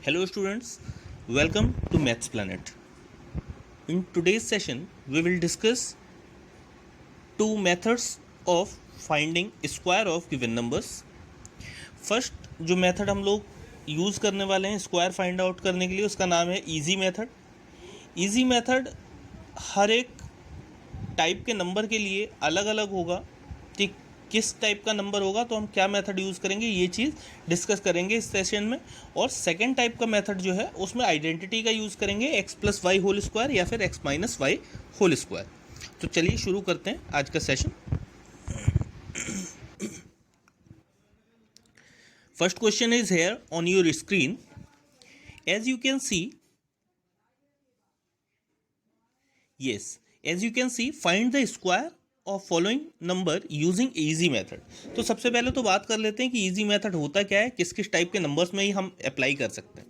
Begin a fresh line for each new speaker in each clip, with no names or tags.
Hello students, welcome to Maths Planet. In today's session, we will discuss two methods of finding square of given numbers. First जो method हम लोग use करने वाले हैं square find out करने के लिए, उसका नाम है इजी मेथड. इजी मेथड हर एक टाइप के नंबर के लिए अलग अलग होगा कि किस टाइप का नंबर होगा तो हम क्या मेथड यूज़ करेंगे, ये चीज़ डिस्कस करेंगे इस सेशन में. और सेकंड टाइप का मेथड जो है उसमें आइडेंटिटी का यूज़ करेंगे, x plus y whole square या फिर x minus y whole square. तो चलिए शुरू करते हैं आज का session. First question is here on your screen. As you can see, yes, as you can see, find the square of following number using easy method. तो सबसे पहले तो बात कर लेते हैं कि easy method होता क्या है, किस किस टाइप के नंबर्स में ही हम अप्लाई कर सकते हैं.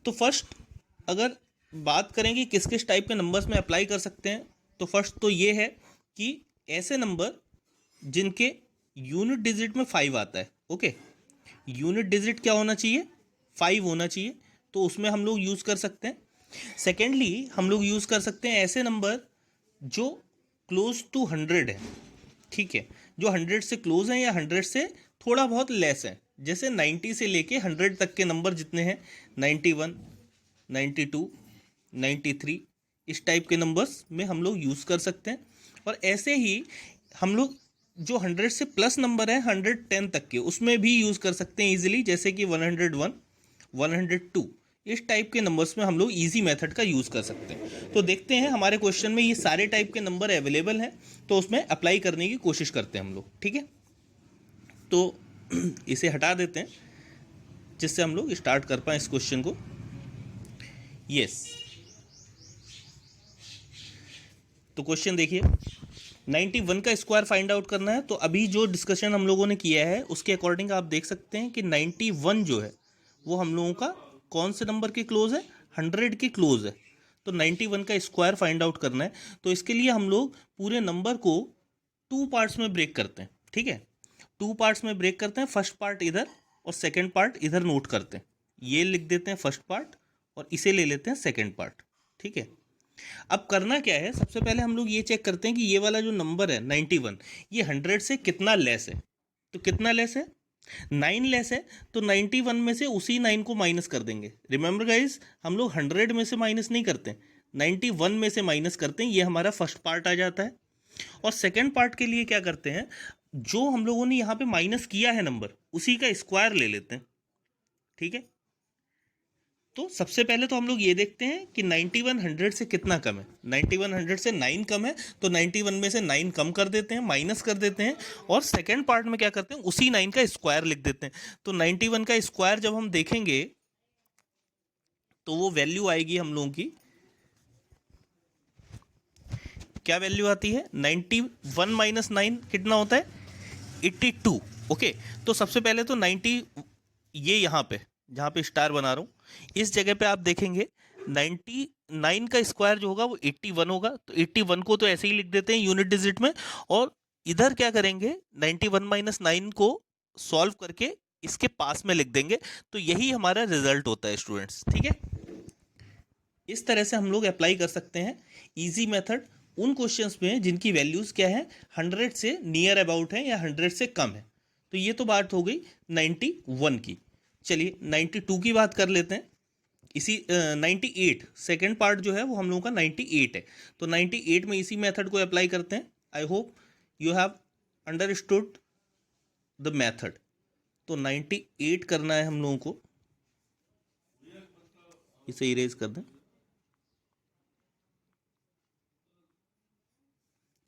तो फर्स्ट अगर बात करें कि किस किस टाइप के नंबर्स में अप्लाई कर सकते हैं, तो फर्स्ट तो ये है कि ऐसे नंबर जिनके यूनिट डिजिट में 5 आता है. ओके, यूनिट डिजिट क्या होना चाहिए, 5 होना चाहिए, तो उसमें हम लोग यूज़ कर सकते हैं. सेकेंडली हम लोग यूज़ कर सकते हैं ऐसे नंबर जो क्लोज टू 100 है. ठीक है, जो 100 से क्लोज हैं या 100 से थोड़ा बहुत लेस है. जैसे 90 से लेके 100 तक के नंबर जितने हैं, 91, 92, 93, इस टाइप के नंबर्स में हम लोग यूज़ कर सकते हैं. और ऐसे ही हम लोग जो 100 से प्लस नंबर है 110 तक के, उसमें भी यूज़ कर सकते हैं ईजिली, जैसे कि 101, 102, इस टाइप के नंबर्स में हम लोग इजी मेथड का यूज़ कर सकते हैं. तो देखते हैं हमारे क्वेश्चन में ये सारे टाइप के नंबर अवेलेबल हैं, तो उसमें अप्लाई करने की कोशिश करते हैं हम लोग. ठीक है, तो इसे हटा देते हैं जिससे हम लोग स्टार्ट कर पाएँ इस क्वेश्चन को. यस, तो क्वेश्चन देखिए, 91 का स्क्वायर फाइंड आउट करना है. तो अभी जो डिस्कशन हम लोगों ने किया है उसके अकॉर्डिंग आप देख सकते हैं कि 91 जो है वो हम लोगों का कौन से नंबर के क्लोज है, 100 के क्लोज है. तो 91 का स्क्वायर फाइंड आउट करना है, तो इसके लिए हम लोग पूरे नंबर को 2 पार्ट्स में ब्रेक करते हैं. ठीक है, 2 पार्ट्स में ब्रेक करते हैं. फर्स्ट पार्ट इधर और सेकेंड पार्ट इधर नोट करते हैं. ये लिख देते हैं फर्स्ट पार्ट और इसे ले लेते हैं सेकेंड पार्ट. ठीक है, अब करना क्या है, सबसे पहले हम लोग ये चेक करते हैं कि ये वाला जो नंबर है 91, ये 100 से कितना लेस है. तो कितना लेस है, 9 लेस है. तो 91 में से उसी 9 को माइनस कर देंगे. रिमेंबर गाइज, हम लोग 100 में से माइनस नहीं करते, 91 में से माइनस करते हैं. ये हमारा फर्स्ट पार्ट आ जाता है. और सेकेंड पार्ट के लिए क्या करते हैं, जो हम लोगों ने यहाँ पे माइनस किया है नंबर, उसी का स्क्वायर ले लेते हैं. ठीक है, तो सबसे पहले तो हम लोग ये देखते हैं कि 91 100 से कितना कम है. 91 100 से 9 कम है, तो 91 में से 9 कम कर देते हैं, माइनस कर देते हैं. और सेकंड पार्ट में क्या करते हैं, उसी 9 का स्क्वायर लिख देते हैं. तो 91 का स्क्वायर जब हम देखेंगे तो वो वैल्यू आएगी हम लोगों की, क्या वैल्यू आती है, 91 माइनस 9 कितना होता है, 82. ओके, तो सबसे पहले तो 90, ये यहाँ पे जहाँ पे स्टार बना रहा हूँ इस जगह पे आप देखेंगे 99 का स्क्वायर जो होगा वो 81 होगा. तो 81 को तो ऐसे ही लिख देते हैं यूनिट डिजिट में, और इधर क्या करेंगे, 91 माइनस 9 को सॉल्व करके इसके पास में लिख देंगे. तो यही हमारा रिजल्ट होता है स्टूडेंट्स. ठीक है, इस तरह से हम लोग अप्लाई कर सकते हैं इजी मेथड उन क्वेश्चंस में जिनकी वैल्यूज क्या है, 100 से नियर अबाउट है या 100 से कम है. तो ये तो बात हो गई 91 की. चलिए 92 की बात कर लेते हैं. इसी 98 सेकेंड पार्ट जो है वो हम लोगों का 98 है. तो 98 में इसी मेथड को अप्लाई करते हैं. I hope you have understood the method. तो 98 करना है हम लोगों को, इसे इरेज कर दें.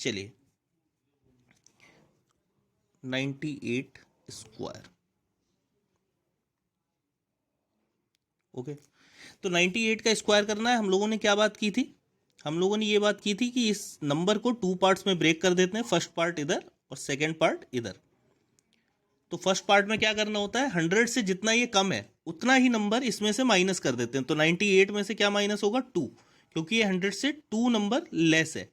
चलिए 98 स्क्वायर. ओके, तो 98 का स्क्वायर करना है. हम लोगों ने क्या बात की थी, हम लोगों ने ये बात की थी कि इस नंबर को 2 पार्ट्स में ब्रेक कर देते हैं, फर्स्ट पार्ट इधर और सेकेंड पार्ट इधर. तो फर्स्ट पार्ट में क्या करना होता है, 100 से जितना ये कम है उतना ही नंबर इसमें से माइनस कर देते हैं. तो 98 में से क्या माइनस होगा, 2, क्योंकि ये 100 से 2 नंबर लेस है.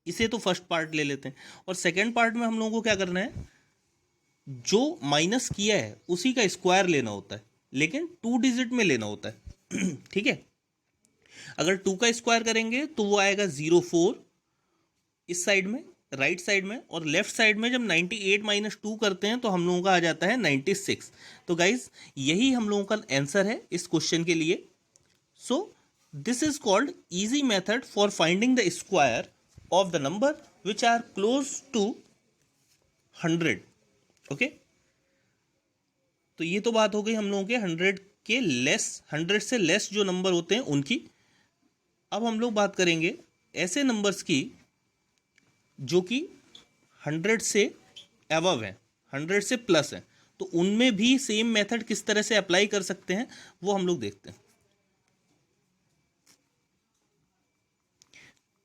इसे तो फर्स्ट पार्ट ले लेते हैं. और सेकेंड पार्ट में हम लोगों को क्या करना है, जो माइनस किया है उसी का स्क्वायर लेना होता है. लेकिन 2 डिजिट में लेना होता है। ठीक है, अगर 2 का स्क्वायर करेंगे तो वो आएगा 04 इस साइड में, राइट साइड में, और लेफ्ट साइड में जब 98 माइनस 2 करते हैं तो हम लोगों का आ जाता है 96। तो गाइज यही हम लोगों का आंसर है इस क्वेश्चन के लिए। So this is called easy method for finding the square of the number which are close to 100। Okay, तो ये तो बात हो गई हम लोगों के 100 के लेस, 100 से लेस जो नंबर होते हैं उनकी। अब हम लोग बात करेंगे ऐसे नंबर्स की जो कि 100 से अबव है, 100 से प्लस है, तो उनमें भी सेम मेथड किस तरह से अप्लाई कर सकते हैं वो हम लोग देखते हैं।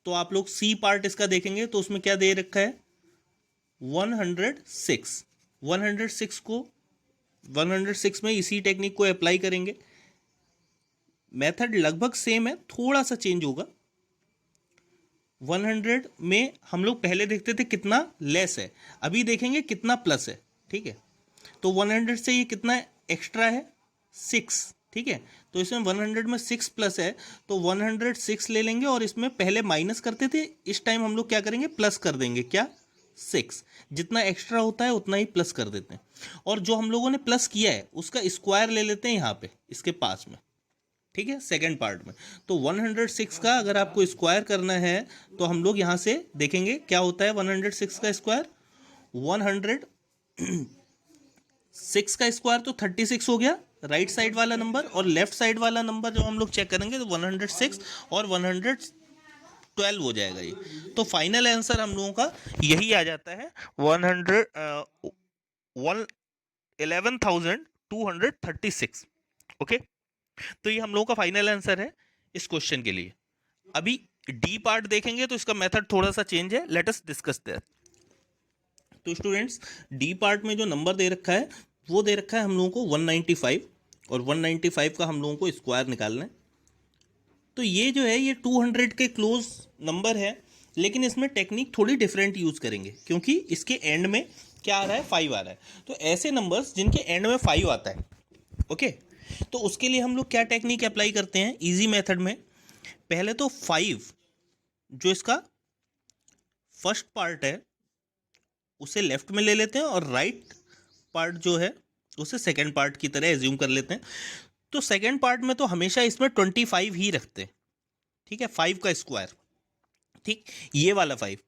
तो आप लोग सी पार्ट इसका देखेंगे तो उसमें क्या दे रखा है, 106। 106 को 106 में इसी टेक्निक को अप्लाई करेंगे। मेथड लगभग सेम है, थोड़ा सा चेंज होगा। 100 में हम लोग पहले देखते थे कितना लेस है, अभी देखेंगे कितना प्लस है। ठीक है, तो 100 से ये कितना एक्स्ट्रा है, 6। ठीक है, तो इसमें 100 में 6 प्लस है, तो 106 ले लेंगे और इसमें पहले माइनस करते थे, इस टाइम हम लोग क्या करेंगे, प्लस कर देंगे। क्या, 6। जितना एक्स्ट्रा होता है उतना ही प्लस कर देते हैं, और जो हम लोगों ने प्लस किया है उसका स्क्वायर ले लेते हैं यहाँ पे इसके पास में। ठीक है, सेकेंड पार्ट में। तो 106 का अगर आपको स्क्वायर करना है तो हम लोग यहाँ से देखेंगे क्या होता है। 106 का स्क्वायर, 106 का स्क्वायर तो 36 हो गया राइट साइड वाला नंबर, और लेफ्ट साइड वाला नंबर जो हम लोग चेक करेंगे तो 106 और 112 हो जाएगा ये। तो फाइनल आंसर हम लोगों का यही आ जाता है, 11,236। ओके, तो ये हम लोगों का फाइनल आंसर है इस क्वेश्चन के लिए। अभी डी पार्ट देखेंगे तो इसका मेथड थोड़ा सा चेंज है, लेट अस डिस्कस दैट। तो स्टूडेंट्स, डी पार्ट में जो नंबर दे रखा है वो दे रखा है हम लोगों को 195, और 195 का हम लोगों को स्क्वायर निकालना है। तो ये जो है ये 200 के क्लोज नंबर है, लेकिन इसमें टेक्निक थोड़ी डिफरेंट यूज करेंगे क्योंकि इसके एंड में क्या आ रहा है, 5 आ रहा है। तो ऐसे नंबर्स जिनके एंड में 5 आता है, ओके, तो उसके लिए हम लोग क्या टेक्निक अप्लाई करते हैं इजी मेथड में। पहले तो 5 जो इसका फर्स्ट पार्ट है उसे लेफ्ट में ले लेते हैं, और राइट पार्ट जो है उसे सेकेंड पार्ट की तरह एज्यूम कर लेते हैं। तो सेकेंड पार्ट में तो हमेशा इसमें 25 ही रखते हैं। ठीक है, 5 का स्क्वायर। ठीक, ये वाला 5,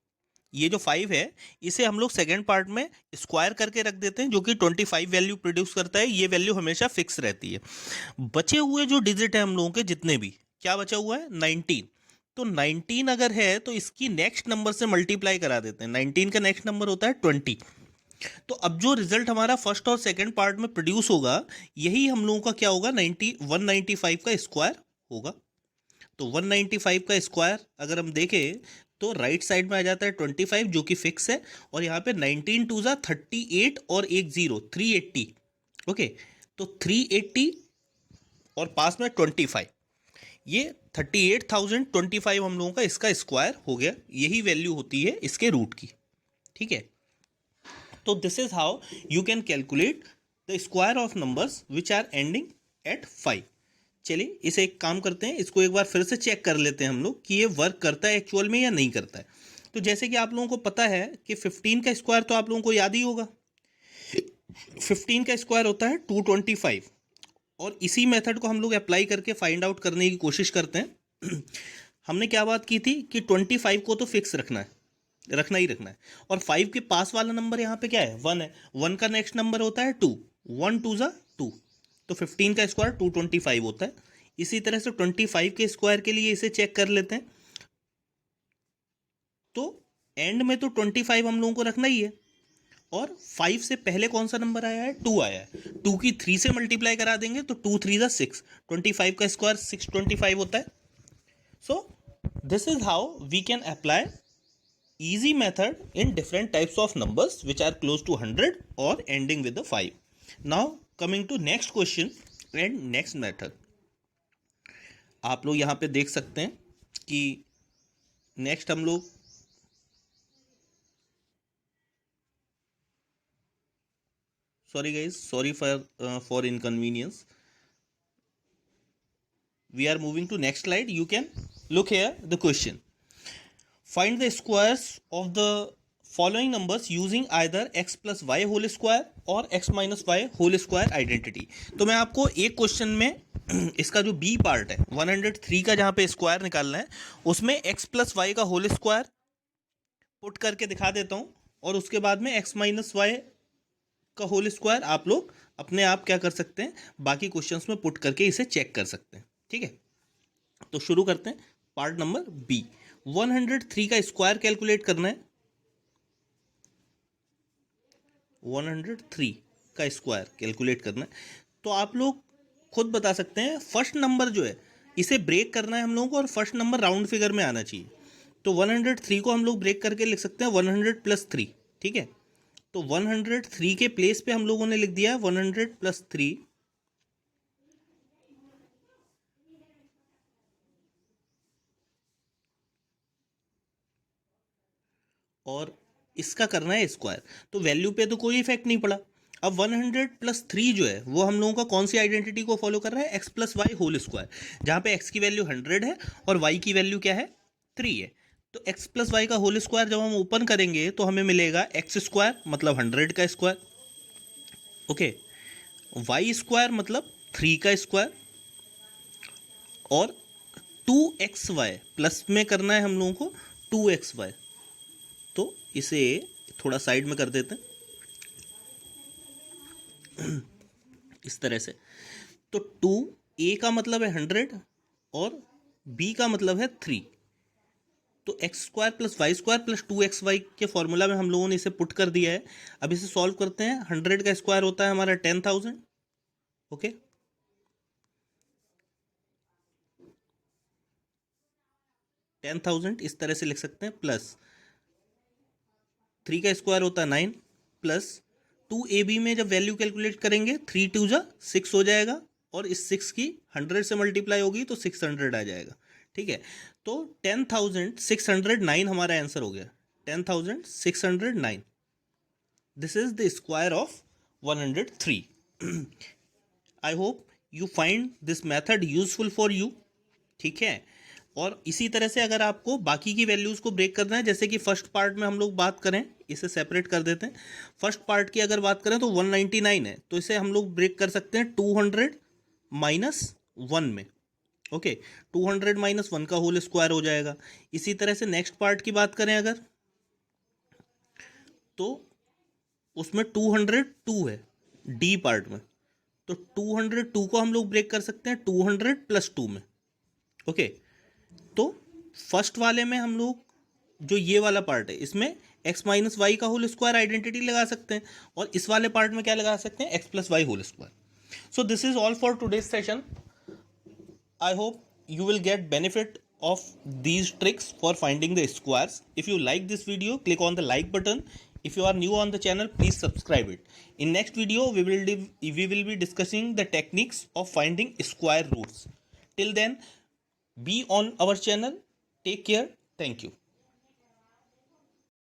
ये जो 5 है इसे हम लोग सेकेंड पार्ट में स्क्वायर करके रख देते हैं, जो कि 25 वैल्यू प्रोड्यूस करता है। ये वैल्यू हमेशा फिक्स रहती है। बचे हुए जो डिजिट है हम लोगों के जितने भी, क्या बचा हुआ है, 19। तो 19 अगर है तो इसकी नेक्स्ट नंबर से मल्टीप्लाई करा देते हैं। 19 का नेक्स्ट नंबर होता है 20। तो अब जो रिजल्ट हमारा फर्स्ट और सेकंड पार्ट में प्रोड्यूस होगा यही हम लोगों का क्या होगा, 195 का स्क्वायर होगा। तो 195 का स्क्वायर अगर हम देखें तो राइट साइड में आ जाता है 25 जो कि फिक्स है, और यहाँ पे 19 टू ज़ा 38 और एक 0, 380। ओके, तो 380 और पास में 25, ये 38,025 हम लोगों का इसका स्क्वायर हो गया। यही वैल्यू होती है इसके रूट की। ठीक है, तो this is how you can calculate the square of numbers which are ending at 5। चलिए इसे एक काम करते हैं, इसको एक बार फिर से चेक कर लेते हैं हम लोग कि ये वर्क करता है एक्चुअल में या नहीं करता है। तो जैसे कि आप लोगों को पता है कि 15 का स्क्वायर तो आप लोगों को याद ही होगा, 15 का स्क्वायर होता है 225, और इसी मेथड को हम लोग अप्लाई करके फाइंड आउट करने की कोशिश करते हैं। हमने क्या बात की थी कि 25 को तो फिक्स रखना है, रखना ही रखना है, और 5 के पास वाला नंबर यहाँ पे क्या है, 1 है। 1 का नेक्स्ट नंबर होता है 2, 1 टू ज़ा 2, तो 15 का स्क्वायर 225 होता है। इसी तरह से 25 के स्क्वायर के लिए इसे चेक कर लेते हैं। तो एंड में तो 25 हम लोगों को रखना ही है, और 5 से पहले कौन सा नंबर आया है, 2 आया है। 2 की 3 से मल्टीप्लाई करा देंगे तो 2 3 ज़ा 6, 25 का स्क्वायर 625 होता है। So this is how we can apply easy method in different types of numbers which are close to 100 or ending with the 5. Now coming to next question and next method, आप लोग यहाँ पे देख सकते हैं कि नेक्स्ट हम लोग sorry guys, sorry for inconvenience. we are moving to next slide. You can look here the question. Find the squares of the following numbers using either x plus y whole square और x minus y whole square identity. तो मैं आपको एक question में इसका जो B part है 103 का जहाँ पे स्क्वायर निकालना है उसमें x प्लस वाई का होल स्क्वायर पुट करके दिखा देता हूँ और उसके बाद में x माइनस वाई का होल स्क्वायर आप लोग अपने आप क्या कर सकते हैं, बाकी क्वेश्चंस में पुट करके इसे चेक कर सकते हैं. ठीक है, तो शुरू करते हैं. पार्ट नंबर बी, 103 का स्क्वायर कैलकुलेट करना है. 103 का स्क्वायर कैलकुलेट करना है. तो आप लोग खुद बता सकते हैं, फर्स्ट नंबर जो है इसे ब्रेक करना है हम लोगों को और फर्स्ट नंबर राउंड फिगर में आना चाहिए. तो 103 को हम लोग ब्रेक करके लिख सकते हैं 100 प्लस 3. ठीक है, तो 103 के प्लेस पे हम लोगों ने लिख दिया है 100 प्लस 3 और इसका करना है स्क्वायर. तो वैल्यू पे तो कोई इफेक्ट नहीं पड़ा. अब 100 प्लस 3 जो है वो हम लोगों का कौन सी आइडेंटिटी को फॉलो कर रहा है, x plus y whole square, जहाँ पे x की वैल्यू 100 है और y की वैल्यू क्या है 3 है. तो x प्लस वाई का होल स्क्वायर जब हम ओपन करेंगे तो हमें मिलेगा x स्क्वायर मतलब 100 का स्क्वायर, ओके, y स्क्वायर मतलब 3 का स्क्वायर और 2xy प्लस में करना है हम लोगों को 2xy. तो इसे थोड़ा साइड में कर देते हैं इस तरह से. तो 2a का मतलब है 100 और b का मतलब है 3. तो x square plus y square plus 2xy के फॉर्मूला में हम लोगों ने इसे पुट कर दिया है. अब इसे सॉल्व करते हैं. 100 का स्क्वायर होता है हमारा 10,000, ओके, 10,000 इस तरह से लिख सकते हैं. प्लस 3 का स्क्वायर होता है 9 प्लस 2ab में जब वैल्यू कैलकुलेट करेंगे 3 2 जा 6 हो जाएगा और इस 6 की 100 से मल्टीप्लाई होगी तो 600 आ जाएगा. ठीक है, तो 10,609 हमारा आंसर हो गया. 10,609. This is the square of 103. I hope you find this method useful for you. ठीक है, और इसी तरह से अगर आपको बाकी की वैल्यूज़ को ब्रेक करना है, जैसे कि फर्स्ट पार्ट में हम लोग बात करें, इसे सेपरेट कर देते हैं. फर्स्ट पार्ट की अगर बात करें तो 199 है, तो इसे हम लोग ब्रेक कर सकते हैं 200 माइनस 1 में. ओके, 200 माइनस 1 का होल स्क्वायर हो जाएगा. इसी तरह से नेक्स्ट पार्ट की बात करें अगर, तो उसमें 202 है डी पार्ट में, तो 202 को हम लोग ब्रेक कर सकते हैं 200 प्लस 2 में. ओके, तो फर्स्ट वाले में हम लोग जो ये वाला पार्ट है इसमें x माइनस वाई का होल स्क्वायर आइडेंटिटी लगा सकते हैं और इस वाले पार्ट में क्या लगा सकते हैं, x plus y whole square. So this is all for today's session. I hope you will get benefit of these tricks for finding the squares. If you like this video, click on the like button. If you are new on the channel, please subscribe it. In next video, we will be discussing the techniques of finding square roots. Till then, be on our channel. Take care. Thank you.